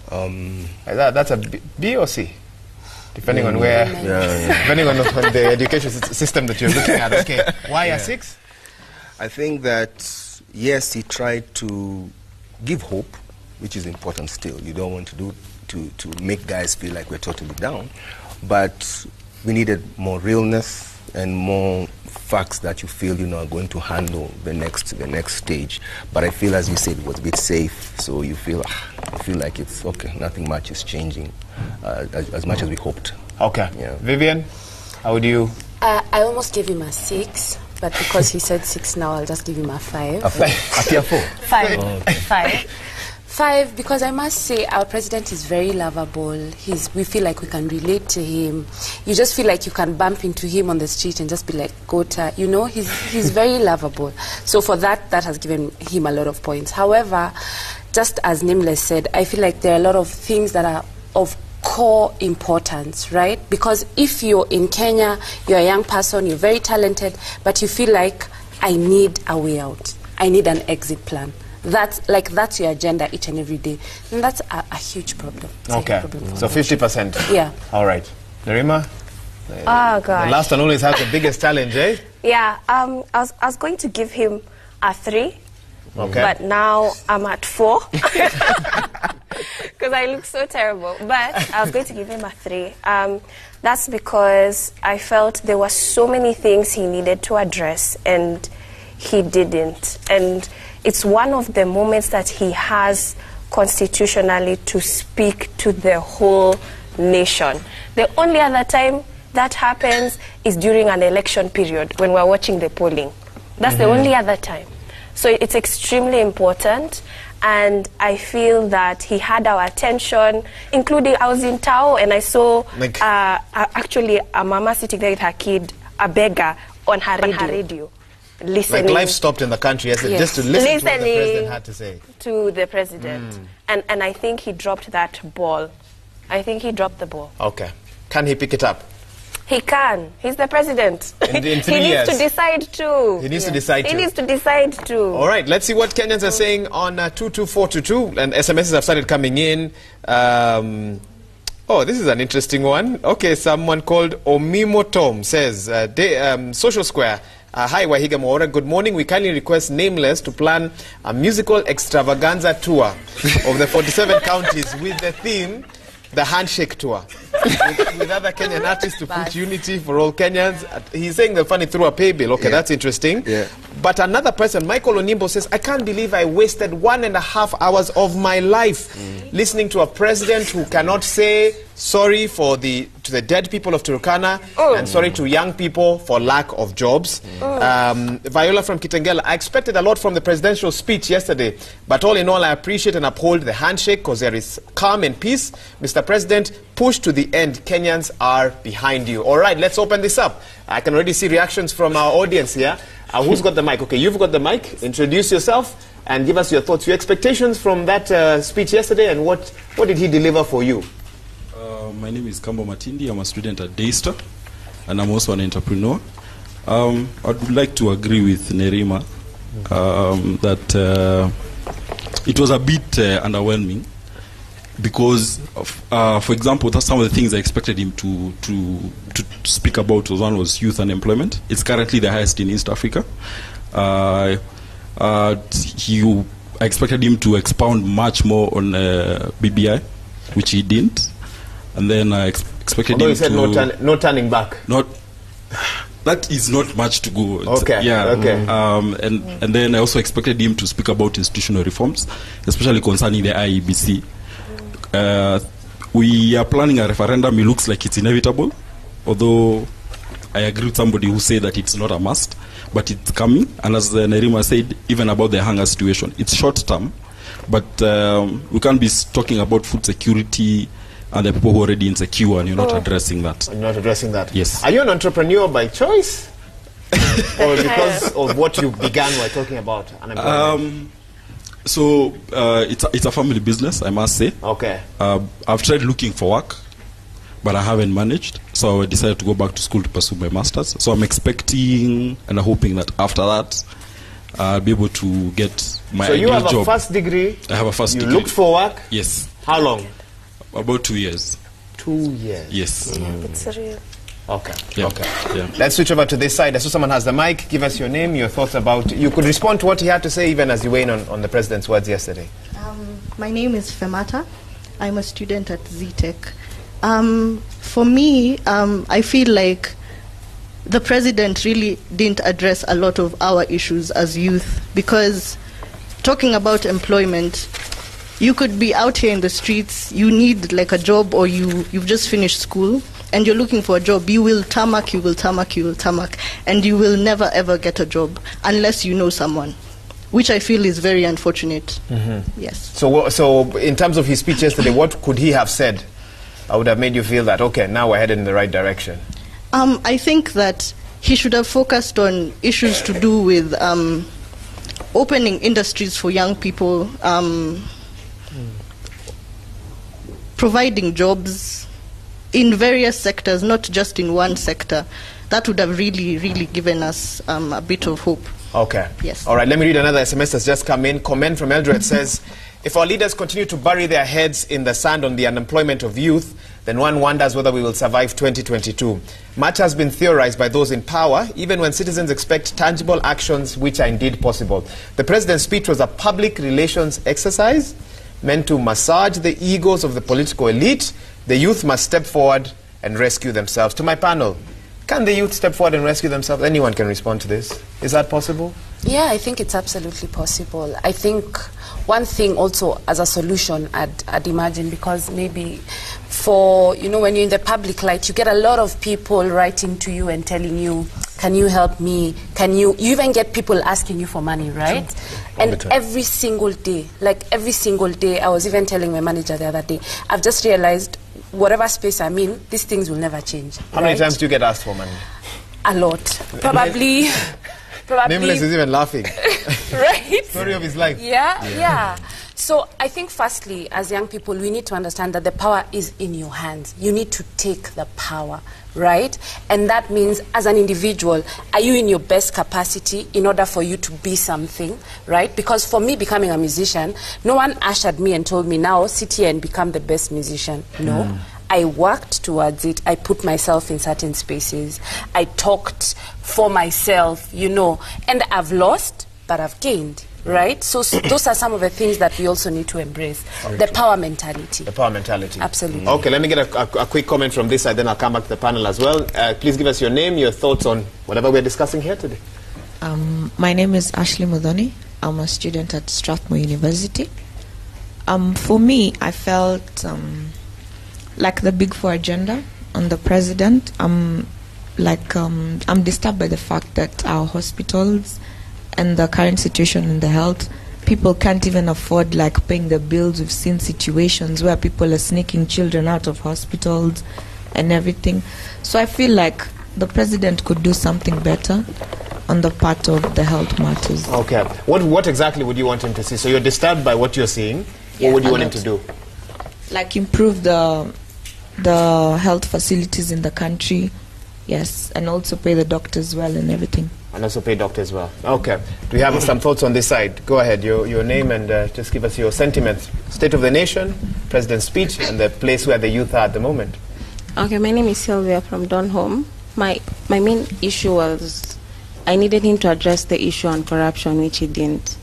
That's a B or C? Depending on where, depending on the education system that you're looking at. Okay, why a 6? I think that, yes, he tried to give hope, which is important still. You don't want to make guys feel like we're totally down. But we needed more realness and more facts that you feel, are going to handle the next stage. But I feel, as you said, it was a bit safe. So you feel like it's okay. Nothing much is changing as much as we hoped. Okay. Yeah. Vivian, how would you? I almost gave him a 6, but because he said 6 now, I'll just give him a 5. A 5? A 4? 5. Oh, okay. 5, because I must say our president is very lovable. We feel like we can relate to him. You just feel like you can bump into him on the street and just be like, Gota. He's very lovable. So for that has given him a lot of points. However, just as Nameless said, I feel like there are a lot of things that are of core importance, right? Because if you're in Kenya, you're a young person, you're very talented, but you feel like, I need a way out. I need an exit plan. That's your agenda each and every day. And that's a huge problem. Okay, so 50%. Yeah. All right. Nerima? Oh, God. The last one always has the biggest challenge, eh? Yeah, I was going to give him a 3. Okay. But now I'm at 4. Because I look so terrible. But I was going to give him a 3. That's because I felt there were so many things he needed to address and he didn't. And it's one of the moments that he has constitutionally to speak to the whole nation. The only other time that happens is during an election period when we're watching the polling. That's the only other time. So it's extremely important, and I feel that he had our attention, including I was in Tao and I saw actually a mama sitting there with her kid, a beggar, on her radio. Listening. Like life stopped in the country, yes. Just to listen to what the president had to say. To the president. And I think he dropped that ball. I think he dropped the ball. Okay. Can he pick it up? He can. He's the president. In 3 years. He needs to decide too. He needs to decide too. He needs to decide too. All right, let's see what Kenyans are saying on 22422. And SMSs have started coming in. Oh, this is an interesting one. Okay, someone called Omimo Tom says, Social Square. Hi, Wahiga Moora. Good morning. We kindly request Nameless to plan a musical extravaganza tour of the 47 counties with the theme, the Handshake Tour. with other Kenyan artists to put unity for all Kenyans. He's saying the funny through a pay bill. Okay, that's interesting. Yeah. But another person, Michael Onimbo, says, I can't believe I wasted 1.5 hours of my life listening to a president who cannot say sorry to the dead people of Turkana and sorry to young people for lack of jobs. Viola from Kitengela, I expected a lot from the presidential speech yesterday, but all in all, I appreciate and uphold the handshake because there is calm and peace. Mr. President, push to the end. Kenyans are behind you. All right, let's open this up. I can already see reactions from our audience here. Who's got the mic? Okay, you've got the mic. Introduce yourself and give us your thoughts, your expectations from that speech yesterday, and what did he deliver for you? My name is Kambo Matindi. I'm a student at Daystar, and I'm also an entrepreneur. I would like to agree with Nerima that it was a bit underwhelming because, for example, that's some of the things I expected him to speak about. One was youth unemployment. It's currently the highest in East Africa. I expected him to expound much more on BBI, which he didn't. And then I expected him said to... no turning back. That is not much to go. Okay. Yeah. Okay. And then I also expected him to speak about institutional reforms, especially concerning the IEBC. We are planning a referendum. It looks like it's inevitable, although I agree with somebody who said that it's not a must, but it's coming. And as Nerima said, even about the hunger situation, it's short term, but we can't be talking about food security and the people who are already insecure, and you're not addressing that. You're not addressing that? Yes. Are you an entrepreneur by choice? Or because of what you began by talking about unemployment? So it's a family business, I must say. Okay. I've tried looking for work, but I haven't managed. So I decided to go back to school to pursue my master's. So I'm expecting and hoping that after that, I'll be able to get my So you ideal have job. a first degree. I have a first You degree. looked for work. Yes. How long? About 2 years. 2 years. Yes. It's real. Okay. Yeah. Okay. Yeah. Let's switch over to this side. I saw someone has the mic. Give us your name, your thoughts about. You could respond to what he had to say, even as you weigh in on the president's words yesterday. My name is Femata. I'm a student at ZTech. For me, I feel like the president really didn't address a lot of our issues as youth, because talking about employment, you could be out here in the streets, you need like a job, or you've just finished school and you're looking for a job. You will tarmac, and you will never ever get a job unless you know someone, which I feel is very unfortunate. Yes. So in terms of his speech yesterday, what could he have said? I would have made you feel that, okay, now we're headed in the right direction. I think that he should have focused on issues to do with opening industries for young people, providing jobs in various sectors, not just in one sector. That would have really, really given us a bit of hope. Okay. Yes. All right, let me read another SMS that's just come in. Comment from Eldred says, if our leaders continue to bury their heads in the sand on the unemployment of youth, then one wonders whether we will survive 2022. Much has been theorized by those in power, even when citizens expect tangible actions which are indeed possible. The president's speech was a public relations exercise meant to massage the egos of the political elite. The youth must step forward and rescue themselves. To my panel, can the youth step forward and rescue themselves? Anyone can respond to this. Is that possible? Yeah, I think it's absolutely possible. I think one thing also as a solution I'd imagine, because maybe for, when you're in the public light, you get a lot of people writing to you and telling you, can you help me? You even get people asking you for money, right? And every single day, I was even telling my manager the other day, I've just realized whatever space I'm in, these things will never change. How many times do you get asked for money? A lot. Probably. Nameless is even laughing. Right? Story of his life. Yeah. So I think firstly, as young people, we need to understand that the power is in your hands. You need to take the power, right? And that means as an individual, are you in your best capacity in order for you to be something, right? Because for me, becoming a musician, no one ushered me and told me, now sit here and become the best musician. No. I worked towards it. I put myself in certain spaces. I talked for myself, and I've lost, but I've gained, right? So those are some of the things that we also need to embrace. The power mentality. The power mentality. Absolutely. Okay, let me get a quick comment from this side, then I'll come back to the panel as well. Please give us your name, your thoughts on whatever we're discussing here today. My name is Ashley Mudhoni. I'm a student at Strathmore University. For me, I felt like the Big Four agenda on the president. I'm disturbed by the fact that our hospitals and the current situation in the health, people can't even afford paying the bills. We've seen situations where people are sneaking children out of hospitals and everything. So I feel like the president could do something better on the part of the health matters. Okay. What exactly would you want him to see? So you're disturbed by what you're seeing. What would you want him to do? Improve the health facilities in the country, yes, and also pay the doctors well and everything. And also pay doctors well. Okay. Do you have some thoughts on this side? Go ahead, your name and just give us your sentiments. State of the nation, president's speech, and the place where the youth are at the moment. Okay, my name is Sylvia from Donholm. My main issue was I needed him to address the issue on corruption, which he didn't.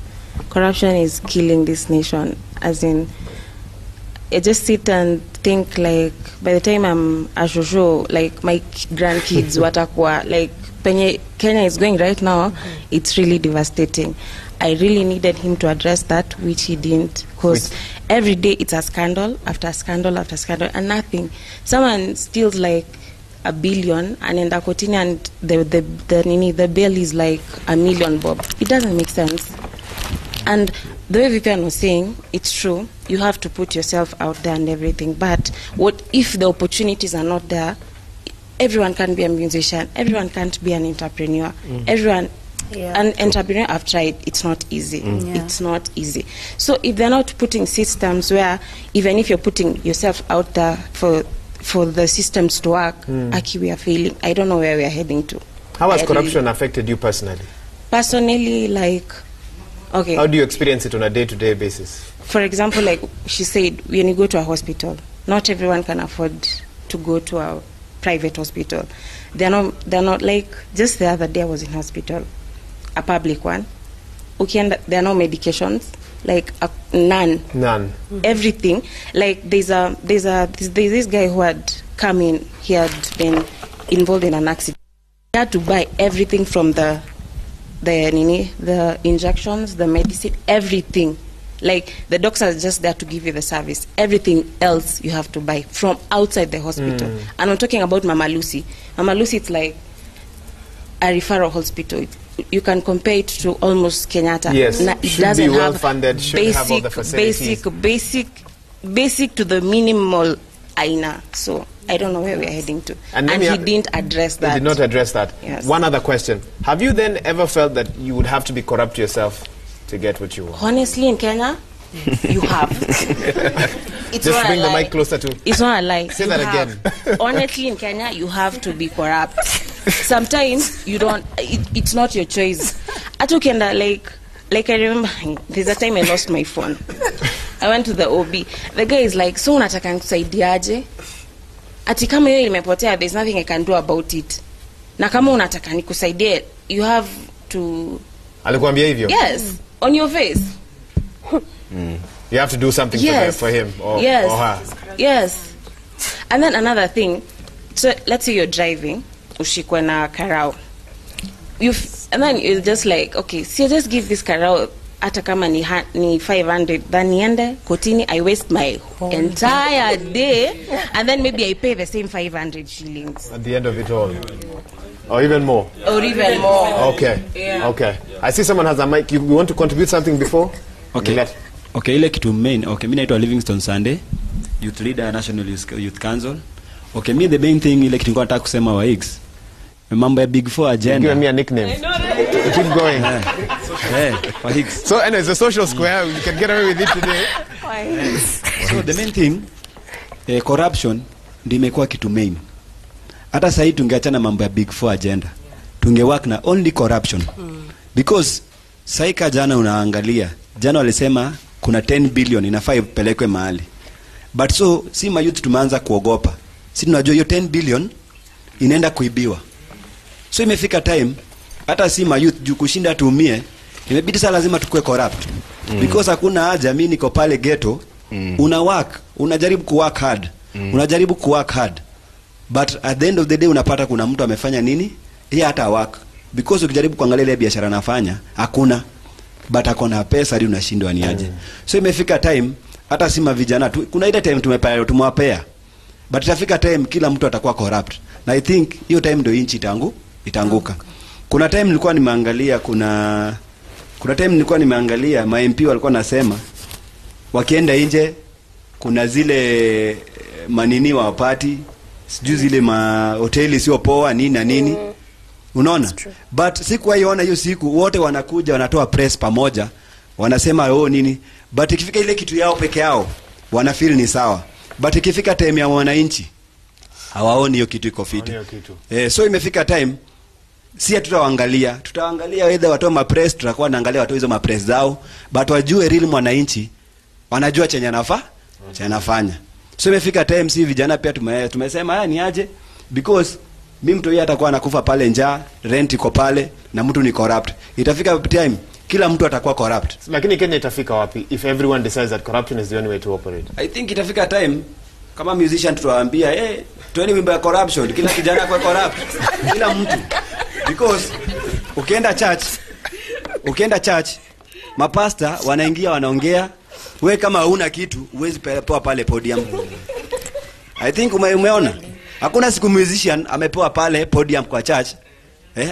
Corruption is killing this nation, as in, I just sit and think by the time I'm a shosho, my grandkids, watakuwa, penye Kenya is going right now, it's really devastating. I really needed him to address that, which he didn't, because every day it's a scandal after scandal after scandal, and nothing. Someone steals $1 billion, and in Dakotini, and the bill is $1 million bob. It doesn't make sense. And the way Vivian was saying, it's true. You have to put yourself out there and everything. But what if the opportunities are not there? Everyone can be a musician. Everyone can't be an entrepreneur. Everyone, an entrepreneur, I've tried. It's not easy. It's not easy. So if they're not putting systems where, even if you're putting yourself out there for the systems to work, we are failing. I don't know where we are heading to. How has corruption affected you personally? Personally, like, okay. How do you experience it on a day-to-day basis? For example, like she said, when you go to a hospital, not everyone can afford to go to a private hospital. They're not like, just the other day I was in hospital, a public one. Okay, and there are no medications, like none. Everything. Like there's this guy who had come in. He had been involved in an accident. He had to buy everything from the injections, the medicine, everything. Like the doctors are just there to give you the service. Everything else you have to buy from outside the hospital. And I'm talking about Mama Lucy. Mama Lucy, it's like a referral hospital. You can compare it to almost Kenyatta. Yes, it should doesn't be well have funded. Should have all the facilities. Basic to the minimal aina. So I don't know where we are heading to. And he didn't address that. He did not address that. Yes. One other question: have you then ever felt that you would have to be corrupt yourself to get what you want? Honestly, in Kenya, you have. Just bring the mic closer to. It's not a lie. Say that again. Honestly, in Kenya, you have to be corrupt. Sometimes you don't. It's not your choice. Atukenda, like I remember, there's a time I lost my phone. I went to the OB. The guy is like, so unataka nikusaidiaje? Ati kama hiyo imepotea, there's nothing I can do about it. Na kama unataka nikusaidie, you have to. Alikuambia hivyo? Yes, on your face. You have to do something for him or her. Yes. And then another thing, so let's say you're driving, ushikwe na karao. And then you're just like, okay, so just give this karao hata kama ni 500, then niende kotini, I waste my entire day, and then maybe I pay the same 500 shillings. At the end of it all. Or even more. Okay. Yeah. Okay. I see someone has a mic. You want to contribute something before? Okay. Okay, ile kitu main. Okay, mimi naitwa Livingston Sunday, youth leader National Youth Council. Okay, me the main thing ile kitu nilikuwa nataka kusema wa Higgs. Mambo ya Big Four agenda. Give me a nickname. Keep going. For Higgs. So anyways, the social square, you can get away with it today. So the main thing, corruption ndio imekuwa kitu main. Hata sasa tungeachana mambo ya Big Four agenda. Tungework na only corruption. Because saika jana unaangalia, jana walisema kuna 10 billion inafaa ipelekwe mahali. But so si mayouth tumeanza kuogopa. Si tunajua hiyo 10 billion inaenda kuibiwa. So imefika time hata si mayouth juu kushinda tuumie, imebidi sasa lazima tukue corrupt. Because hakuna haja mimi niko pale ghetto, unajaribu kuwork hard. But at the end of the day unapata kuna mtu amefanya nini? Yeye hata work. Because ukijaribu kuangalia ile biashara anafanya, hakuna. But akona pesa hadi unashindwa ni aje. So imefika time hata sima vijana kuna ile time tumewapea. But itafika time kila mtu atakuwa corrupt. Na I think hiyo time ndio inchi itaanguka. Kuna time nilikuwa nimeangalia ma MP walikuwa nasema wakienda nje kuna zile manini wa party, sijui zile ma hoteli sio poa nini na nini. Unaona? But sikuwaiona hiyo siku wote wanakuja wanatoa press pamoja, wanasema nini. But ikifika ile kitu yao peke yao wanafeel ni sawa. But ikifika time ya wananchi hawaoni hiyo kitu iko fiti. So imefika time si tutaangalia whether watoa mapress, tutakuwa naangalia watoa hizo mapress zao, but wajue real mwananchi wanajua chenye anafanya. So imefika time si vijana pia tumesema ni aje, because mimi mtu yeye atakuwa anakufa pale njaa, rent iko pale na mtu ni corrupt. Itafika time kila mtu atakuwa corrupt. Lakini Kenya itafika wapi if everyone decides that corruption is the only way to operate? I think itafika time kama musician tutawaambia tueni wimbo ya corruption, kila kijana kwa corrupt, kila mtu. Because ukienda church mapasta wanaingia wanaongea, wewe kama huna kitu huwezi pewa pale podium. I think umeona hakuna siku musician amepewa pale podium kwa church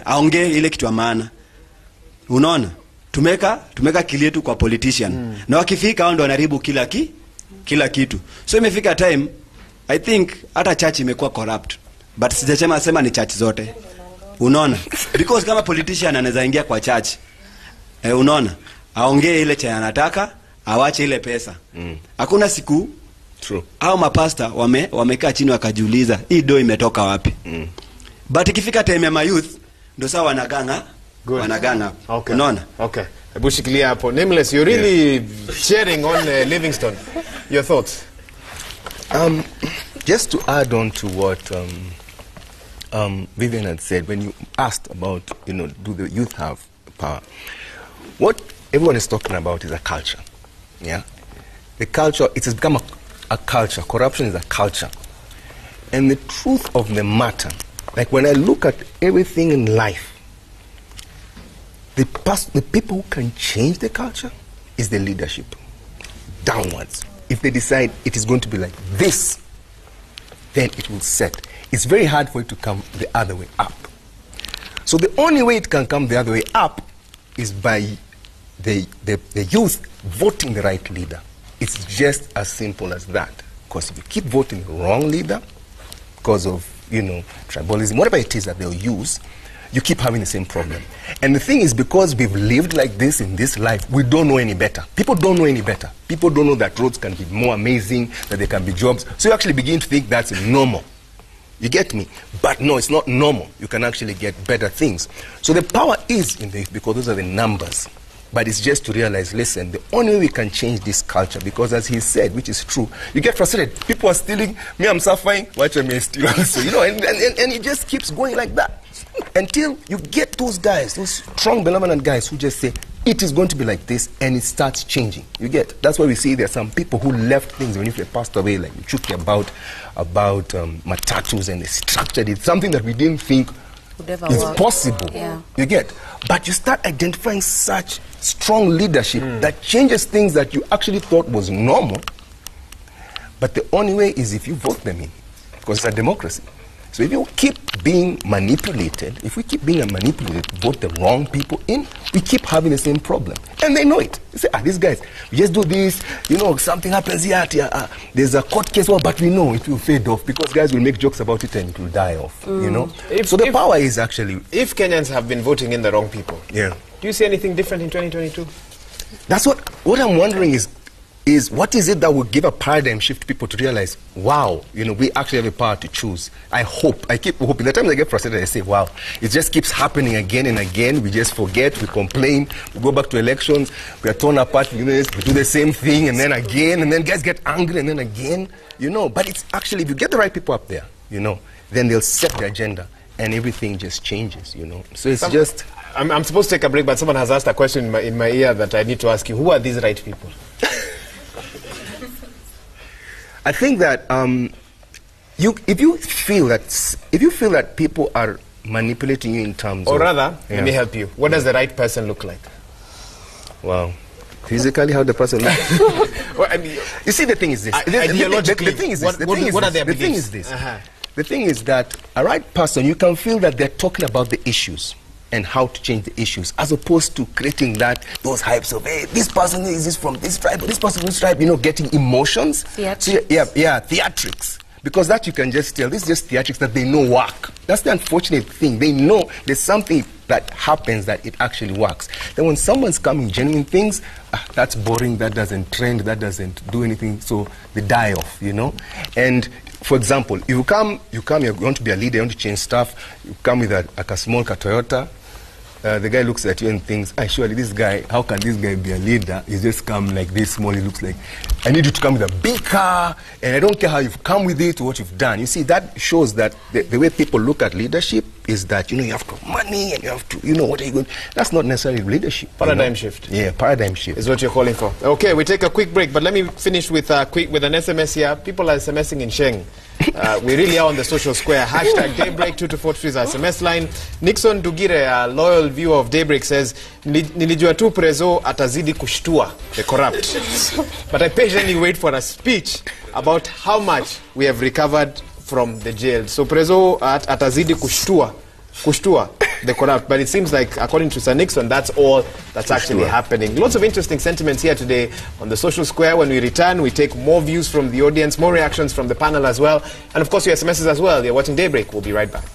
aongee ile kitu ya maana. Unaona? Tumeka kilietu kwa politician. Na wakifika wao ndio wanaribu kila kitu. So imefika time I think hata church imekuwa corrupt. But sijasema ni church zote. Unaona? Because kama politician anaweza ingia kwa church, unaona? Aongee ile cha anataka, awache ile pesa. Hakuna siku true. Hao mapasta wamekaa chini wakajiuliza, hii do imetoka wapi? But ikifika time ya youth ndio sawa Good. wanagana. Okay. Unaona? Okay. Hebu shikilia hapo. Nameless, you're really cheering on Livingston. Your thoughts? Just to add on to what Vivian had said, when you asked about, do the youth have power? What everyone is talking about is a culture. Yeah? The culture, it has become a culture. Corruption is a culture. And the truth of the matter, like when I look at everything in life, the people who can change the culture is the leadership. Downwards. If they decide it is going to be like this, then it will set. It's very hard for it to come the other way up. So the only way it can come the other way up is by the youth voting the right leader. It's just as simple as that. Because if you keep voting the wrong leader, because of, tribalism, whatever it is that they'll use, you keep having the same problem. And the thing is, because we've lived like this in this life, we don't know any better. People don't know any better. People don't know that roads can be more amazing, that there can be jobs. So you actually begin to think that's normal. You get me? But no, it's not normal. You can actually get better things. So the power is in the, because those are the numbers. But it's just to realize, listen, the only way we can change this culture, because as he said, which is true, you get frustrated. People are stealing, me I'm suffering, watch me steal also, and it just keeps going like that. Until you get those guys, those strong, benevolent guys who just say, it is going to be like this, and it starts changing. You get? That's why we see there are some people who left things, when if they passed away, like Chuki about matatus, and they structured it, something that we didn't think is possible. Yeah. You get? But you start identifying such strong leadership that changes things that you actually thought was normal. But the only way is if you vote them in, because it's a democracy. So if you keep being manipulated, if we keep being manipulated, vote the wrong people in, we keep having the same problem. And they know it. They say, these guys, we just do this, something happens here, there's a court case, but we know it will fade off because guys will make jokes about it and it will die off, So the power is actually... If Kenyans have been voting in the wrong people, do you see anything different in 2022? That's what I'm wondering is what is it that will give a paradigm shift to people to realize, wow, we actually have a power to choose. I keep hoping. The times I get frustrated, I say, wow, it just keeps happening again and again. We just forget, we complain, we go back to elections, we are torn apart, we do the same thing, and then again, and then guys get angry, and then again, But it's actually, if you get the right people up there, then they'll set the agenda, and everything just changes, So it's just... I'm supposed to take a break, but someone has asked a question in my ear that I need to ask you. Who are these right people? I think that if you feel that people are manipulating you in terms of... Or rather, let me help you. What does the right person look like? Wow. Physically, how the person looks? Well, you see, the thing is this. Ideologically, the thing is this. The thing is this. The thing is that a right person, you can feel that they're talking about the issues and how to change the issues, as opposed to creating those hypes of, hey, this person is from this tribe, this person from this tribe, getting emotions. Theatrics. So, theatrics. Because that you can just tell, this is just theatrics that they know work. That's the unfortunate thing. They know there's something that happens that it actually works. Then when someone's coming genuine things, that's boring, that doesn't trend, that doesn't do anything, so they die off, And for example, if you come, you want to be a leader, you want to change stuff, you come with a small Toyota, the guy looks at you and thinks, surely this guy, how can this guy be a leader? He's just come like this small, he looks like, I need you to come with a big car, and I don't care how you've come with it or what you've done. You see, that shows that the way people look at leadership is that, you have to have money, and you have to, what are you going... That's not necessarily leadership. Paradigm shift. Yeah, paradigm shift. Is what you're calling for. Okay, we take a quick break, but let me finish with an SMS here. People are SMSing in Sheng. We really are on the social square. Hashtag Daybreak 224 is our SMS line. Nixon Dugire, a loyal viewer of Daybreak, says, Nilijua tu Prezo atazidi kushtua, the corrupt. But I patiently wait for a speech about how much we have recovered from the jail. So Prezo atazidi kushtua, the corrupt. But it seems like, according to Sir Nixon, that's all that's actually happening. Lots of interesting sentiments here today on the social square. When we return, we take more views from the audience, more reactions from the panel as well. And of course, your SMSs as well. You're watching Daybreak. We'll be right back.